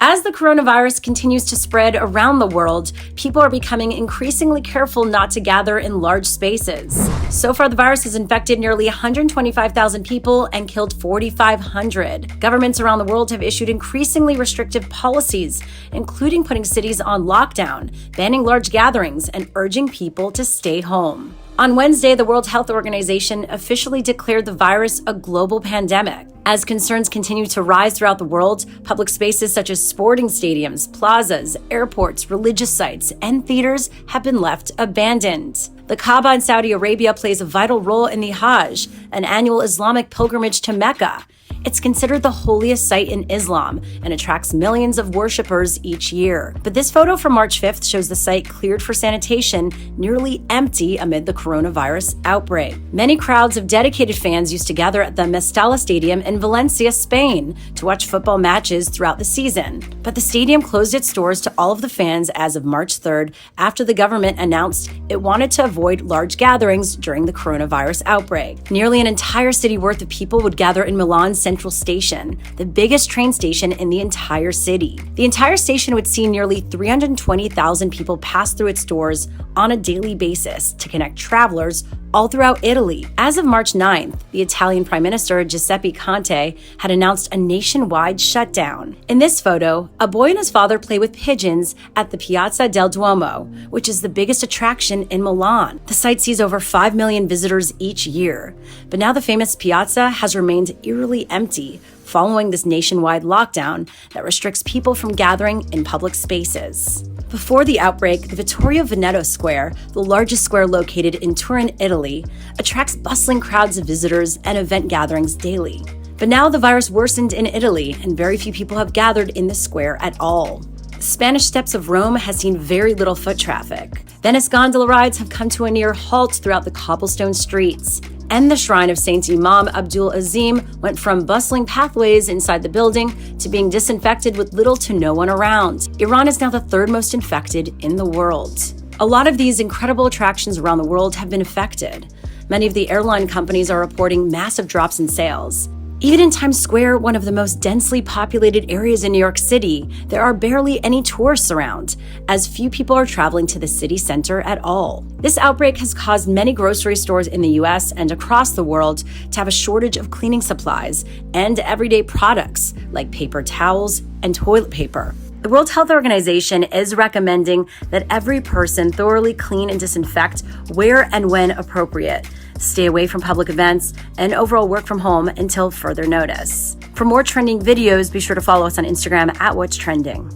As the coronavirus continues to spread around the world, people are becoming increasingly careful not to gather in large spaces. So far, the virus has infected nearly 125,000 people and killed 4,500. Governments around the world have issued increasingly restrictive policies, including putting cities on lockdown, banning large gatherings, and urging people to stay home. On Wednesday, the World Health Organization officially declared the virus a global pandemic. As concerns continue to rise throughout the world, public spaces such as sporting stadiums, plazas, airports, religious sites, and theaters have been left abandoned. The Kaaba in Saudi Arabia plays a vital role in the Hajj, an annual Islamic pilgrimage to Mecca. It's considered the holiest site in Islam and attracts millions of worshippers each year. But this photo from March 5th shows the site cleared for sanitation, nearly empty amid the coronavirus outbreak. Many crowds of dedicated fans used to gather at the Mestalla Stadium in Valencia, Spain, to watch football matches throughout the season. But the stadium closed its doors to all of the fans as of March 3rd after the government announced it wanted to avoid large gatherings during the coronavirus outbreak. Nearly an entire city worth of people would gather in Milan's Central Station, the biggest train station in the entire city. The entire station would see nearly 320,000 people pass through its doors on a daily basis to connect travelers all throughout Italy. As of March 9th, the Italian Prime Minister Giuseppe Conte had announced a nationwide shutdown. In this photo, a boy and his father play with pigeons at the Piazza del Duomo, which is the biggest attraction in Milan. The site sees over 5 million visitors each year. But now the famous piazza has remained eerily empty following this nationwide lockdown that restricts people from gathering in public spaces. Before the outbreak, the Vittorio Veneto Square, the largest square located in Turin, Italy, attracts bustling crowds of visitors and event gatherings daily. But now the virus worsened in Italy, and very few people have gathered in the square at all. The Spanish Steps of Rome has seen very little foot traffic. Venice gondola rides have come to a near halt throughout the cobblestone streets. And the shrine of Saint Imam Abdul Azim went from bustling pathways inside the building to being disinfected with little to no one around. Iran is now the third most infected in the world. A lot of these incredible attractions around the world have been affected. Many of the airline companies are reporting massive drops in sales. Even in Times Square, one of the most densely populated areas in New York City, there are barely any tourists around, as few people are traveling to the city center at all. This outbreak has caused many grocery stores in the US and across the world to have a shortage of cleaning supplies and everyday products like paper towels and toilet paper. The World Health Organization is recommending that every person thoroughly clean and disinfect where and when appropriate, stay away from public events, and overall work from home until further notice. For more trending videos, be sure to follow us on Instagram @What's Trending.